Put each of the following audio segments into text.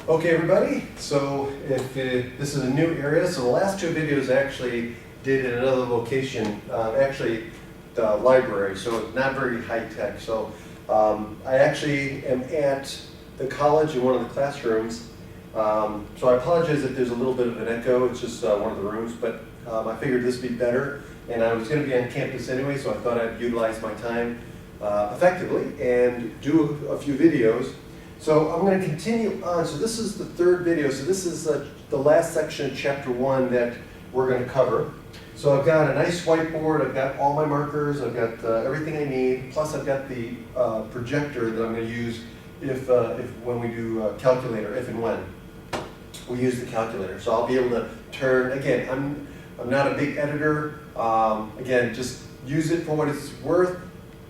Okay, everybody, so if this is a new area, so the last two videos I actually did in another location, actually the library, so it's not very high-tech. So I actually am at the college in one of the classrooms, so I apologize if there's a little bit of an echo. It's just one of the rooms, but I figured this would be better, and I was going to be on campus anyway, so I thought I'd utilize my time effectively and do a few videos. So I'm going to continue on. So this is the third video. So this is the last section of chapter 1 that we're going to cover. So I've got a nice whiteboard. I've got all my markers. I've got everything I need. Plus I've got the projector that I'm going to use if when we do calculator, if and when we use the calculator. So I'll be able to turn. Again, I'm not a big editor. Again, just use it for what it's worth,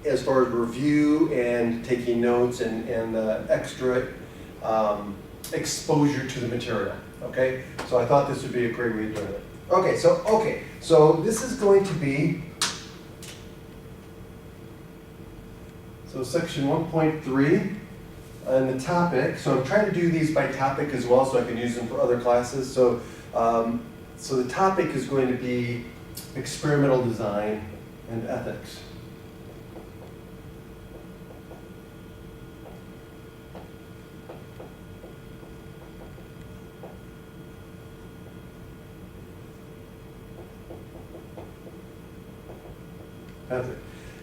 as far as review and taking notes and extra exposure to the material. Okay, so I thought this would be a great way of doing it. Okay, so this is going to be section 1.3 and the topic. So I'm trying to do these by topic as well, so I can use them for other classes. So so the topic is going to be experimental design and ethics.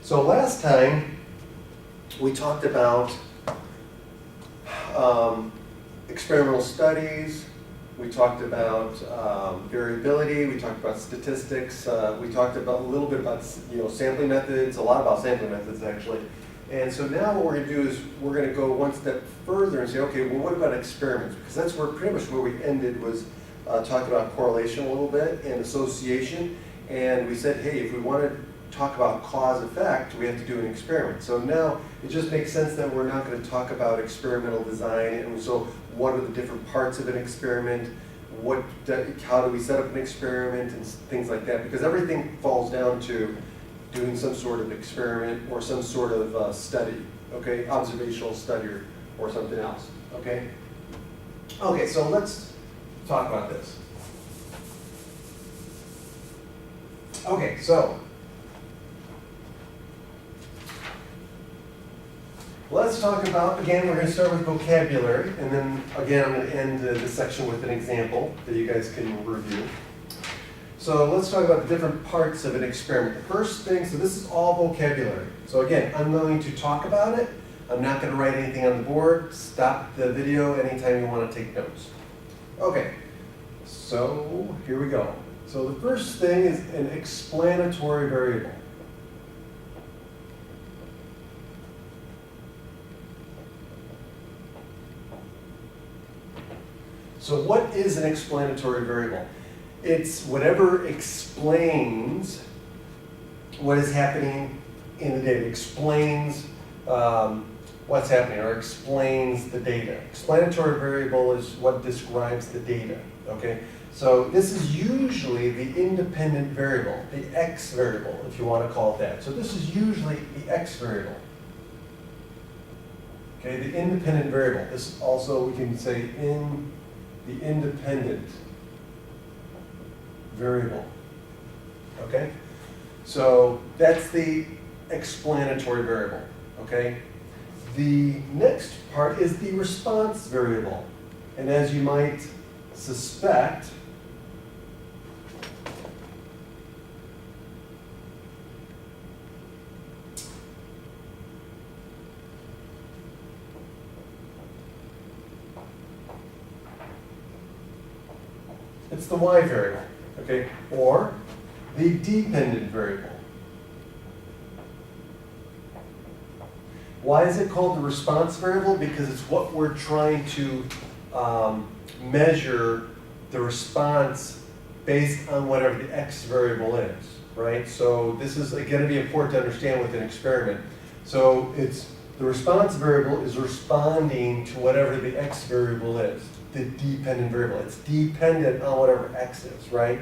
So last time we talked about experimental studies, we talked about variability, we talked about statistics, we talked about a little bit about sampling methods, a lot about sampling methods actually. And so now what we're going to do is we're going to go one step further and say, okay, well, what about experiments? Because that's where pretty much where we ended was talking about correlation a little bit and association. And we said, hey, if we want to talk about cause-effect, we have to do an experiment. So now it just makes sense that we're not going to talk about experimental design. And so what are the different parts of an experiment? How do we set up an experiment and things like that? Because everything falls down to doing some sort of experiment or some sort of study, okay? Observational study or something else, okay? Okay, so let's talk about this. Okay, so let's talk about, again, we're going to start with vocabulary, and then, again, I'm going to end this section with an example that you guys can review. So let's talk about the different parts of an experiment. The first thing, so this is all vocabulary. So again, I'm going to talk about it. I'm not going to write anything on the board. Stop the video anytime you want to take notes. Okay, so here we go. So the first thing is an explanatory variable. So what is an explanatory variable? It's whatever explains what is happening in the data, explains what's happening or explains the data. Explanatory variable is what describes the data, okay? So this is usually the independent variable, the x variable, if you want to call it that. So this is usually the x variable. Okay, the independent variable. This also, we can say in the independent variable, okay? So that's the explanatory variable, okay? The next part is the response variable. And as you might suspect, it's the y variable, okay? Or the dependent variable. Why is it called the response variable? Because it's what we're trying to measure the response based on whatever the x variable is, right? So this is going to be important to understand with an experiment. So it's the response variable is responding to whatever the x variable is. The dependent variable. It's dependent on whatever x is, right?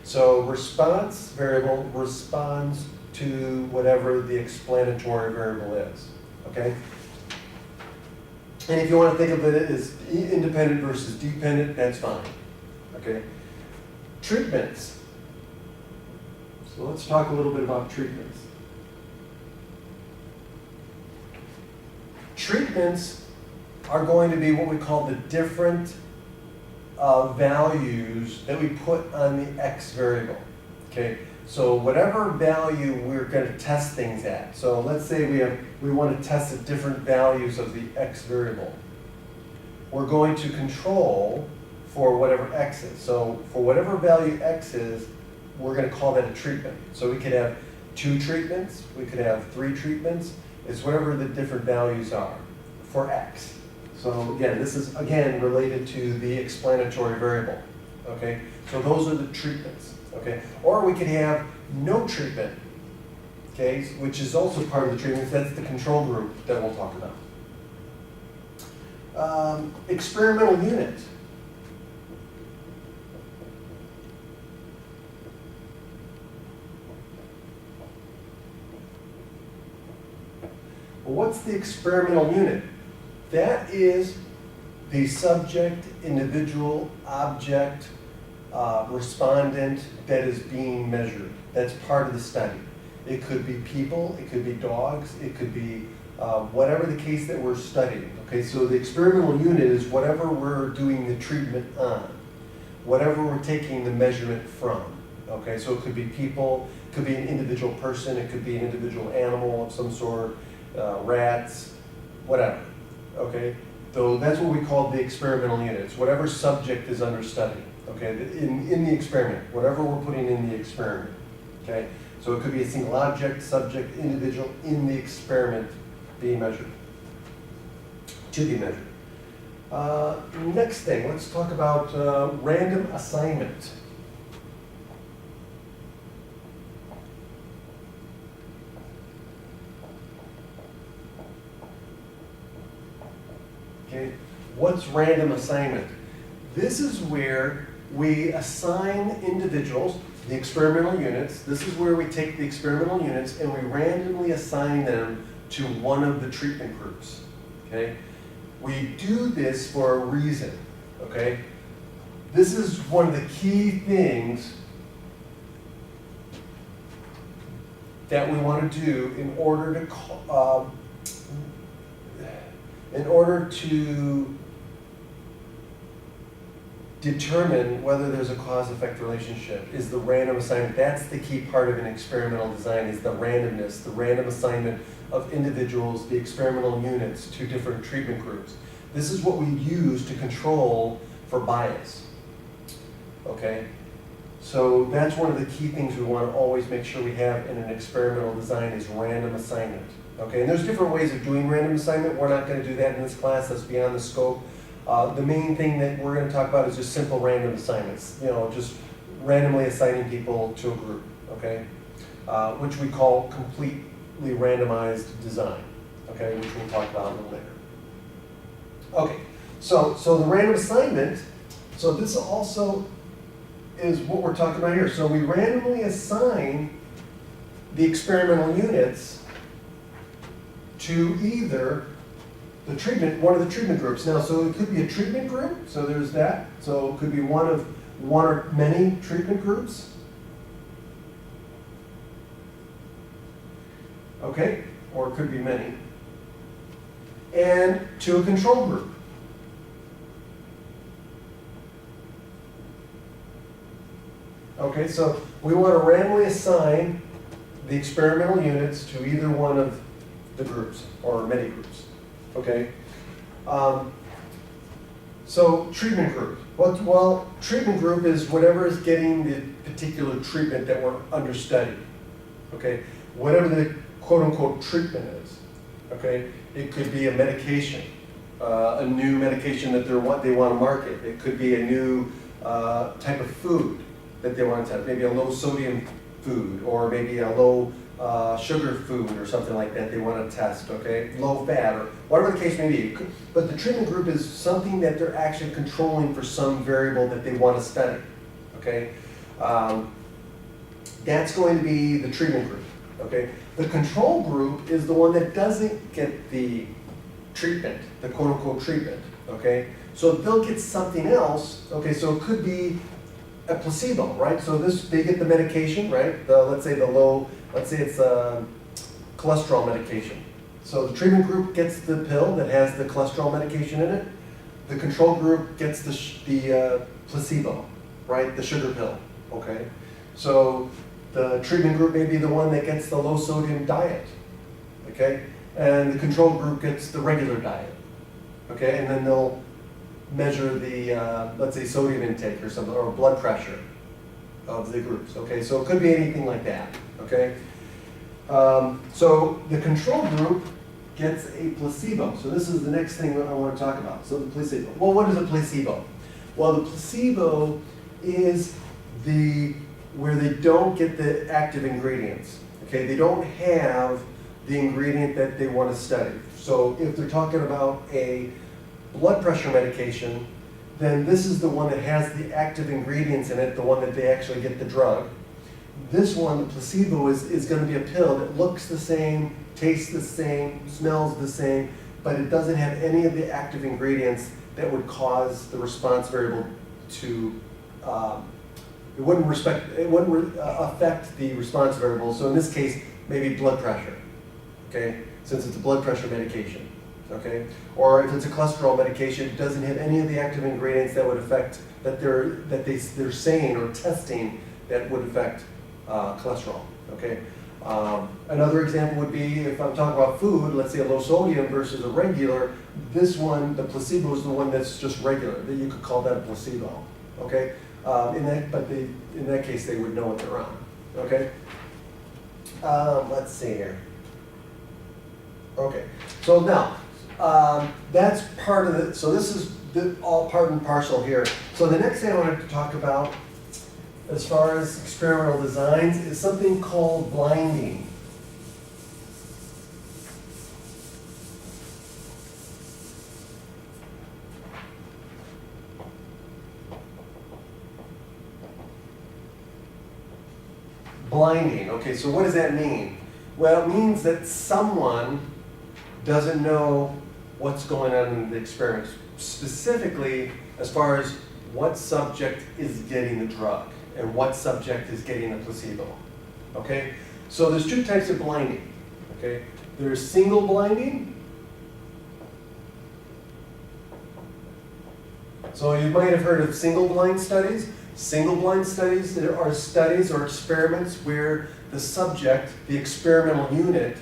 So response variable responds to whatever the explanatory variable is, okay? And if you want to think of it as independent versus dependent, that's fine. Okay. Treatments. So let's talk a little bit about treatments. Treatments are going to be what we call the different values that we put on the x variable. Okay, so whatever value we're going to test things at. So let's say we want to test the different values of the x variable. We're going to control for whatever x is. So for whatever value x is, we're going to call that a treatment. So we could have 2 treatments, we could have 3 treatments. It's whatever the different values are for x. So again, this is again related to the explanatory variable. Okay, so those are the treatments. Okay, or we could have no treatment. Okay, which is also part of the treatments. That's the control group that we'll talk about. Experimental unit. Well, what's the experimental unit? That is the subject, individual, object, respondent that is being measured. That's part of the study. It could be people, it could be dogs, it could be whatever the case that we're studying. Okay, so the experimental unit is whatever we're doing the treatment on, whatever we're taking the measurement from. Okay, so it could be people, it could be an individual person, it could be an individual animal of some sort, rats, whatever. Okay, so that's what we call the experimental unit. It's whatever subject is under study. Okay, in the experiment, whatever we're putting in the experiment. Okay, so it could be a single object, subject, individual in the experiment being measured, to be measured. Next thing, let's talk about random assignment. Okay, what's random assignment? This is where we assign individuals, the experimental units. This is where we take the experimental units and we randomly assign them to one of the treatment groups. Okay, we do this for a reason. Okay, this is one of the key things that we want to do in order to determine whether there's a cause-effect relationship, is the random assignment. That's the key part of an experimental design, is the randomness, the random assignment of individuals, the experimental units, to different treatment groups. This is what we use to control for bias. Okay? So that's one of the key things we want to always make sure we have in an experimental design, is random assignment. Okay, and there's different ways of doing random assignment. We're not going to do that in this class. That's beyond the scope. The main thing that we're going to talk about is just simple random assignments. You know, just randomly assigning people to a group. Okay, which we call completely randomized design. Okay, which we'll talk about a little later. Okay, so the random assignment. So this also is what we're talking about here. So we randomly assign the experimental units to either the treatment, one of the treatment groups. Now, so it could be a treatment group, so there's that. So it could be one or many treatment groups. Okay, or it could be many. And to a control group. Okay, so we want to randomly assign the experimental units to either one of the groups, or many groups. Okay? So treatment group. Well, treatment group is whatever is getting the particular treatment that we're under study. Okay? Whatever the quote-unquote treatment is. Okay? It could be a medication, a new medication that they want to market. It could be a new type of food that they want to test. Maybe a low sodium food, or maybe a low sugar food or something like that they want to test, okay? Low fat, or whatever the case may be. But the treatment group is something that they're actually controlling for some variable that they want to study, okay? That's going to be the treatment group, okay? The control group is the one that doesn't get the treatment, the quote-unquote treatment, okay? So they'll get something else, okay, so it could be a placebo, right? So they get the medication, right? Let's say it's cholesterol medication. So the treatment group gets the pill that has the cholesterol medication in it. The control group gets the placebo, right? The sugar pill, okay? So the treatment group may be the one that gets the low sodium diet, okay? And the control group gets the regular diet, okay? And then they'll measure the, let's say, sodium intake or something, or blood pressure of the groups, okay? So it could be anything like that, okay? So the control group gets a placebo. So this is the next thing I want to talk about. So the placebo. Well, what is a placebo? Well, the placebo is where they don't get the active ingredients, okay? They don't have the ingredient that they want to study. So if they're talking about a blood pressure medication, then this is the one that has the active ingredients in it, the one that they actually get the drug. This one, the placebo, is going to be a pill that looks the same, tastes the same, smells the same, but it doesn't have any of the active ingredients that would cause the response variable to, it wouldn't affect the response variable. So in this case, maybe blood pressure, okay, since it's a blood pressure medication. Okay, or if it's a cholesterol medication, it doesn't have any of the active ingredients that would affect they're saying or testing that would affect cholesterol. Okay, another example would be if I'm talking about food, let's say a low sodium versus a regular. This one, the placebo, is the one that's just regular. That you could call that a placebo. Okay, in that case they would know what they're on. Okay, let's see here. Okay, so now. That's part of it. So this is all part and parcel here. So the next thing I wanted to talk about as far as experimental designs is something called blinding. Blinding. Okay, so what does that mean? Well, it means that someone doesn't know what's going on in the experiment, specifically as far as what subject is getting the drug and what subject is getting the placebo, okay? So there's two types of blinding, okay? There's single blinding. So you might have heard of single blind studies. Single blind studies are studies or experiments where the subject, the experimental unit,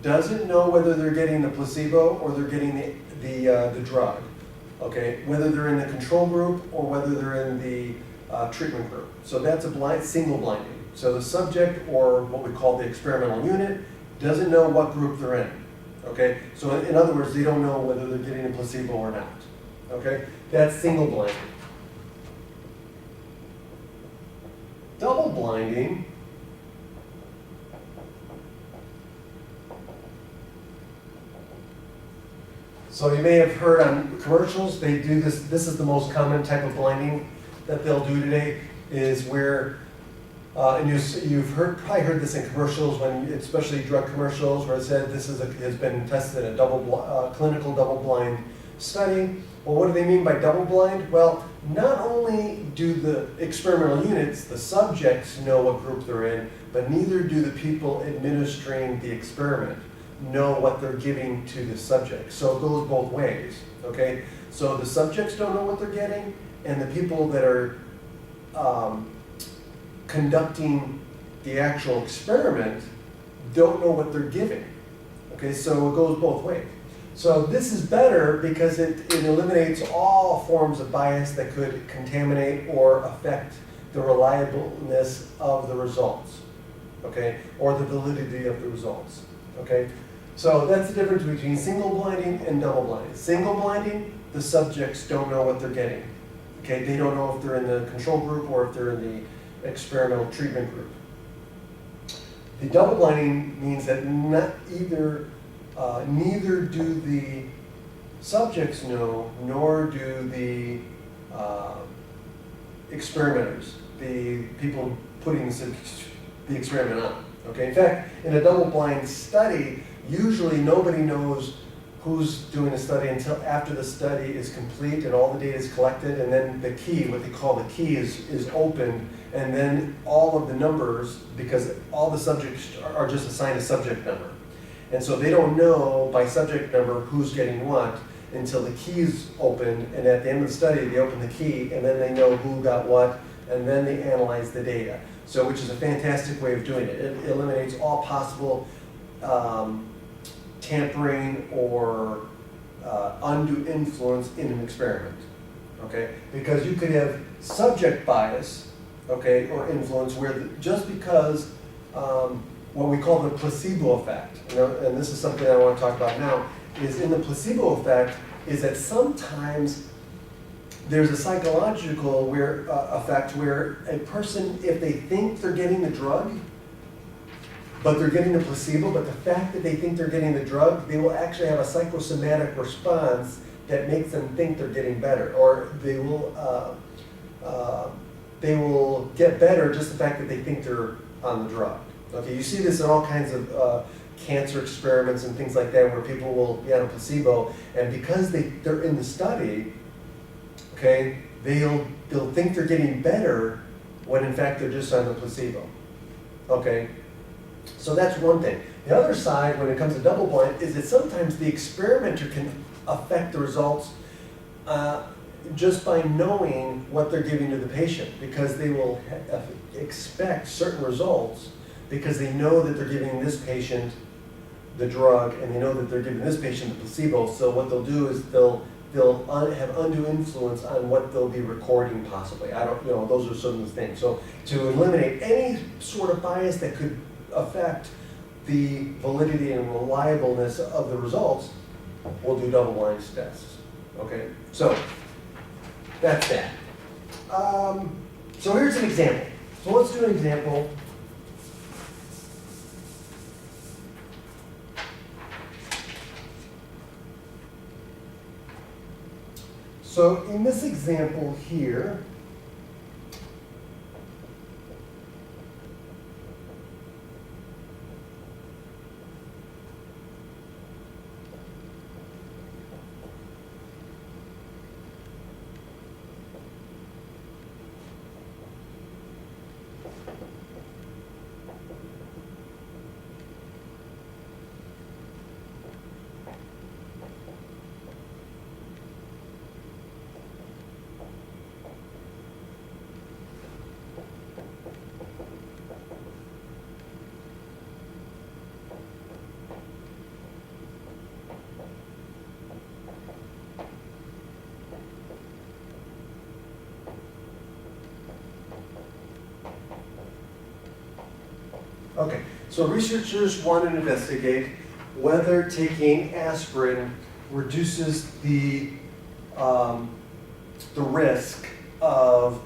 doesn't know whether they're getting the placebo or they're getting the drug, okay? Whether they're in the control group or whether they're in the treatment group. So that's a single blinding. So the subject, or what we call the experimental unit, doesn't know what group they're in, okay? So in other words, they don't know whether they're getting a placebo or not, okay? That's single blinding. Double blinding So you may have heard on commercials, they do this. This is the most common type of blinding that they'll do today, is where, and you've probably heard this in commercials, when, especially drug commercials, where it said this has been tested in a clinical double-blind study. Well, what do they mean by double-blind? Well, not only do the experimental units, the subjects, know what group they're in, but neither do the people administering the experiment know what they're giving to the subject. So it goes both ways, okay? So the subjects don't know what they're getting, and the people that are conducting the actual experiment don't know what they're giving, okay? So it goes both ways. So this is better because it eliminates all forms of bias that could contaminate or affect the reliableness of the results, okay? Or the validity of the results, okay? So that's the difference between single blinding and double blinding. Single blinding, the subjects don't know what they're getting, okay? They don't know if they're in the control group or if they're in the experimental treatment group. The double blinding means that neither do the subjects know, nor do the experimenters, the people putting the experiment on. Okay. In fact, in a double-blind study, usually nobody knows who's doing the study until after the study is complete and all the data is collected, and then the key, what they call the key, is opened, and then all of the numbers, because all the subjects are just assigned a subject number. And so they don't know by subject number who's getting what until the key is opened, and at the end of the study they open the key, and then they know who got what, and then they analyze the data. So, which is a fantastic way of doing it. It eliminates all possible tampering or undue influence in an experiment, okay? Because you could have subject bias, okay, or influence where just because what we call the placebo effect, and this is something I want to talk about now, is in the placebo effect is that sometimes there's a psychological effect where a person, if they think they're getting the drug, but they're getting the placebo, but the fact that they think they're getting the drug, they will actually have a psychosomatic response that makes them think they're getting better, or they will get better just the fact that they think they're on the drug. Okay, you see this in all kinds of cancer experiments and things like that, where people will be on a placebo, and because they're in the study, okay, they'll think they're getting better when in fact they're just on the placebo. Okay. So that's one thing. The other side, when it comes to double blind, is that sometimes the experimenter can affect the results just by knowing what they're giving to the patient, because they will expect certain results because they know that they're giving this patient the drug and they know that they're giving this patient the placebo. So what they'll do is they'll have undue influence on what they'll be recording possibly. I don't, those are some of the things. So to eliminate any sort of bias that could affect the validity and reliableness of the results, we'll do double-blind tests. Okay, so that's that. So here's an example. So let's do an example. So in this example here, okay, so researchers want to investigate whether taking aspirin reduces the risk of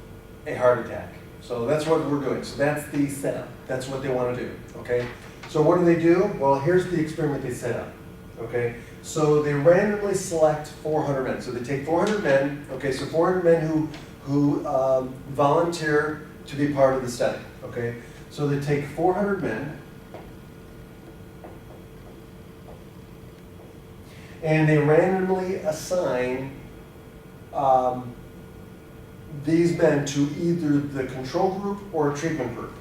a heart attack. So that's what we're doing. So that's the setup. That's what they want to do, okay? So what do? Well, here's the experiment they set up, okay? So they randomly select 400 men. So they take 400 men, okay, so 400 men who volunteer to be part of the study, okay? So they take 400 men, and they randomly assign these men to either the control group or a treatment group,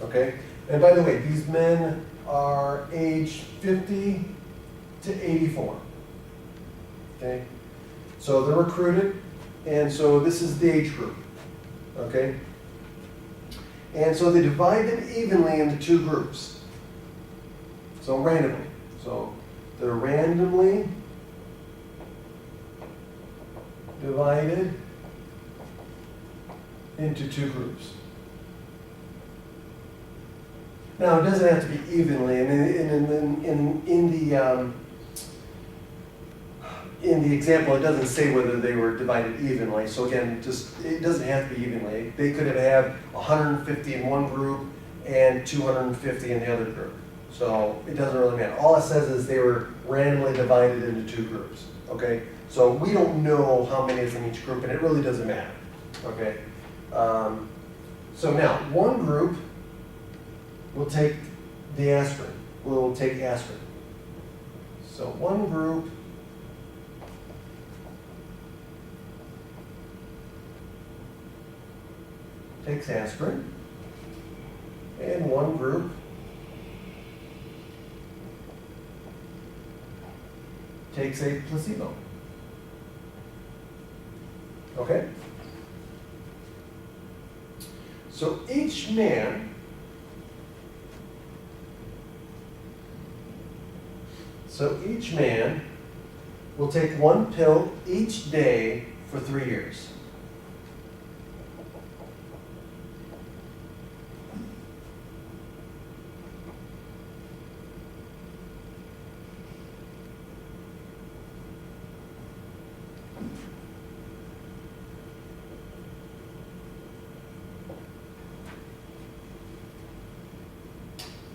okay? And by the way, these men are aged 50 to 84, okay? So they're recruited, and so this is the age group, okay? And so they divide them evenly into two groups. So randomly. So they're randomly divided into two groups. Now it doesn't have to be evenly. I mean, in the example, it doesn't say whether they were divided evenly. So again, it doesn't have to be evenly. They could have had 150 in one group and 250 in the other group. So it doesn't really matter. All it says is they were randomly divided into two groups. Okay. So we don't know how many is in each group, and it really doesn't matter. Okay. So now one group will take the aspirin. We'll take aspirin. So one group takes aspirin, and one group takes a placebo. Okay? So each man will take one pill each day for 3 years.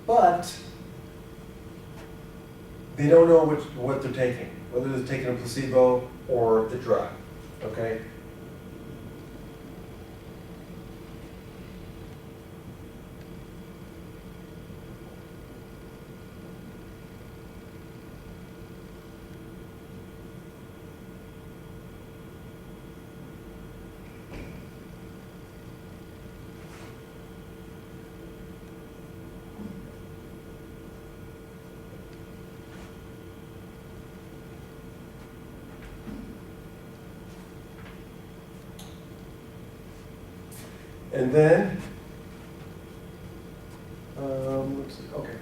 But they don't know what they're taking, whether they're taking a placebo or the drug, okay? And then, let's see, okay.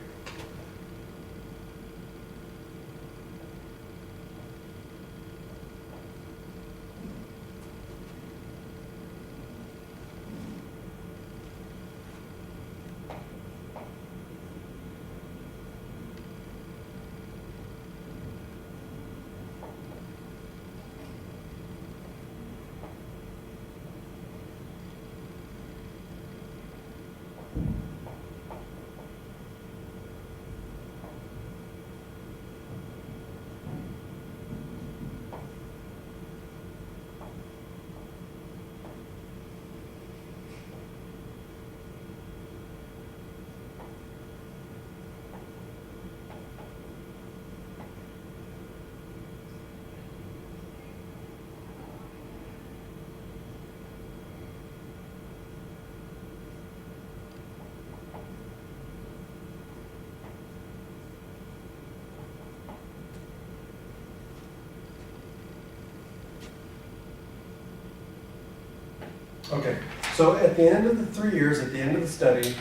Okay, so at the end of the 3 years, at the end of the study,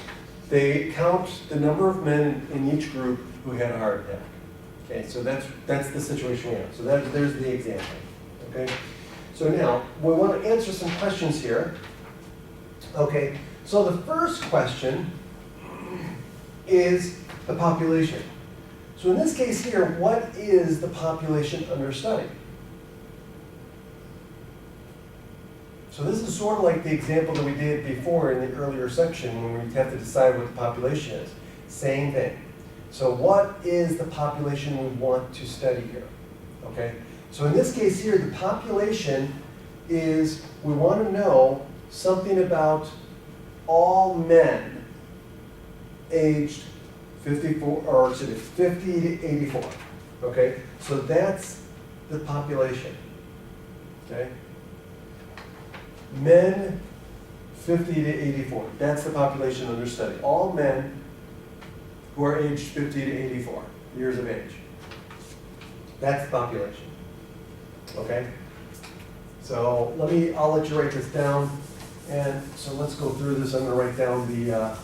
they count the number of men in each group who had a heart attack. Okay, so that's the situation we have. So there's the example. Okay, so now we want to answer some questions here. Okay, so the first question is the population. So in this case here, what is the population under study? So this is sort of like the example that we did before in the earlier section when we have to decide what the population is. Same thing. So what is the population we want to study here? Okay. So in this case here, the population is, we want to know something about all men aged 50 to 84. Okay. So that's the population. Okay. Men 50 to 84. That's the population under study. All men who are aged 50 to 84 years of age. That's the population. Okay? So I'll let you write this down. And so let's go through this. I'm going to write down the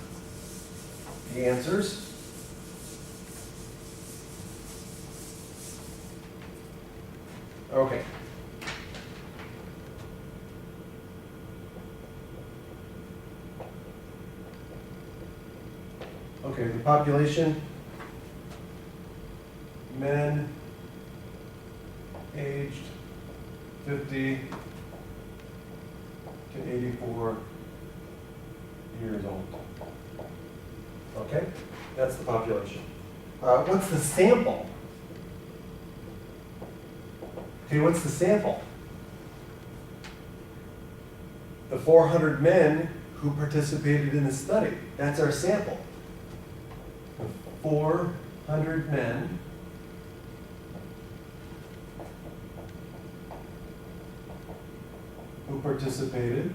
answers. Okay. Okay, the population, men aged 50 to 84 years old. Okay, that's the population. What's the sample? Okay, what's the sample? The 400 men who participated in the study. That's our sample. 400 men who participated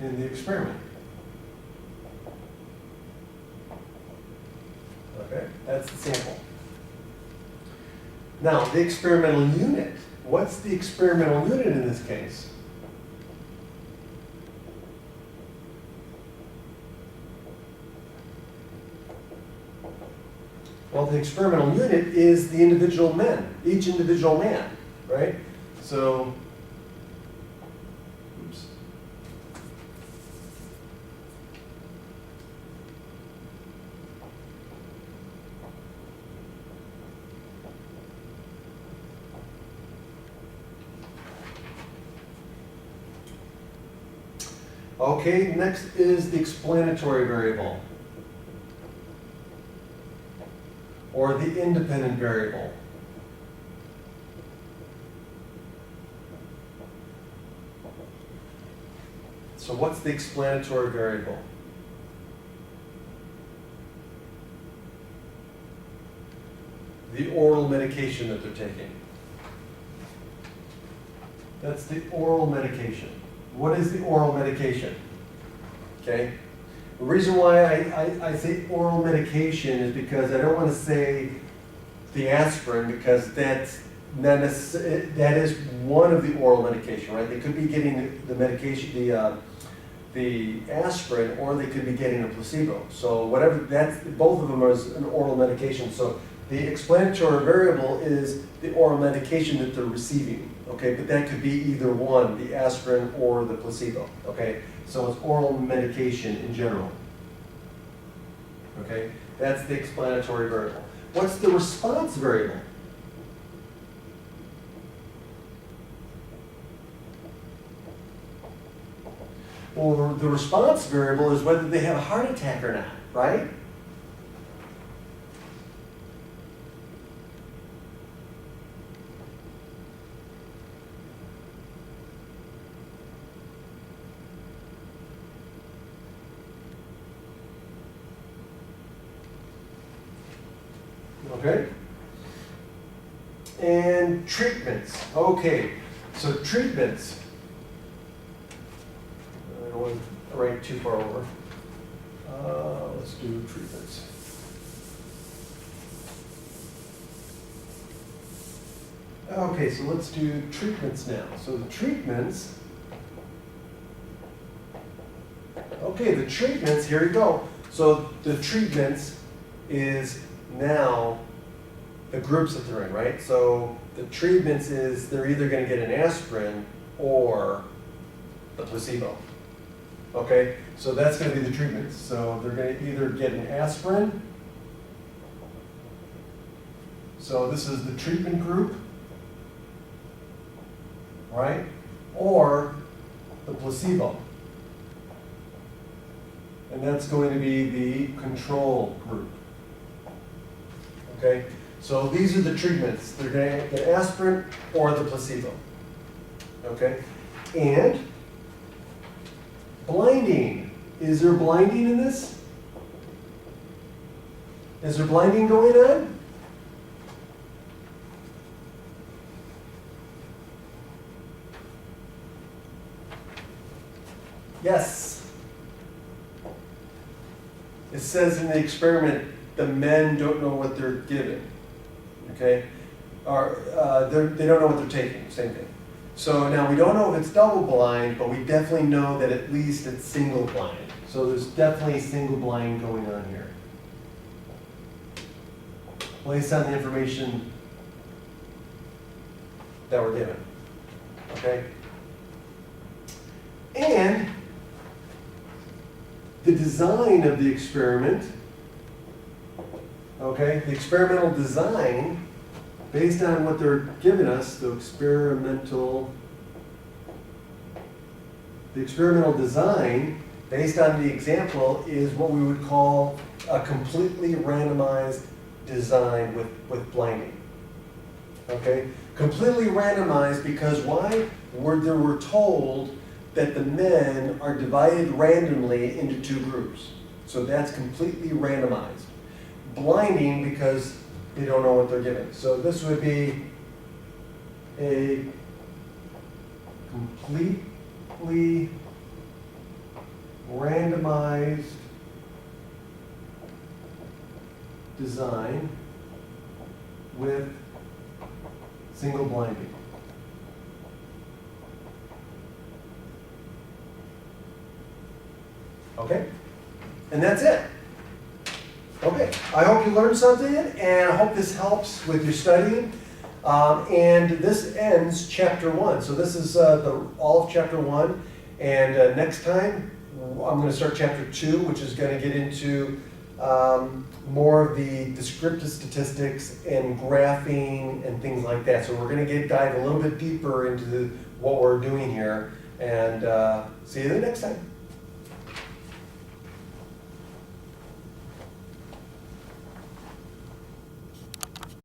in the experiment. Okay, that's the sample. Now, the experimental unit. What's the experimental unit in this case? Well, the experimental unit is the individual men, each individual man, right? So, oops. Okay, next is the explanatory variable, or the independent variable. So what's the explanatory variable? The oral medication that they're taking. That's the oral medication. What is the oral medication? Okay? The reason why I say oral medication is because I don't want to say the aspirin, because that's not necessarily, that is one of the oral medication, right? They could be getting the medication, the aspirin, or they could be getting a placebo. So whatever, that's, both of them are an oral medication. So the explanatory variable is the oral medication that they're receiving, okay? But that could be either one, the aspirin or the placebo, okay? So it's oral medication in general, okay? That's the explanatory variable. What's the response variable? Or the response variable is whether they have a heart attack or not, right? Okay? And treatments. Okay, so treatments. I don't want to write too far over. Let's do treatments. Okay, so let's do treatments now. So the treatments. Okay, the treatments, here we go. So the treatments is now the groups that they're in, right? So the treatments is they're either going to get an aspirin or the placebo. Okay, so that's going to be the treatments. So they're going to either get an aspirin. So this is the treatment group, right? Or the placebo. And that's going to be the control group. Okay, so these are the treatments. They're going to get aspirin or the placebo. Okay, and blinding. Is there blinding in this? Is there blinding going on? Yes. It says in the experiment, the men don't know what they're given, okay? Or they don't know what they're taking, same thing. So now we don't know if it's double blind, but we definitely know that at least it's single blind. So there's definitely single blind going on here, based on the information that we're given, okay? And the design of the experiment, okay, the experimental design, based on what they're giving us, the experimental design, based on the example, is what we would call a completely randomized design with blinding. Okay? Completely randomized because why? They were told that the men are divided randomly into two groups. So that's completely randomized. Blinding because they don't know what they're given. So this would be a completely randomized design with single blinding. Okay? And that's it. Okay, I hope you learned something, and I hope this helps with your studying. And this ends chapter 1. So this is all of chapter 1. And next time, I'm going to start chapter 2, which is going to get into more of the descriptive statistics and graphing and things like that. So we're going to dive a little bit deeper into what we're doing here. And see you the next time.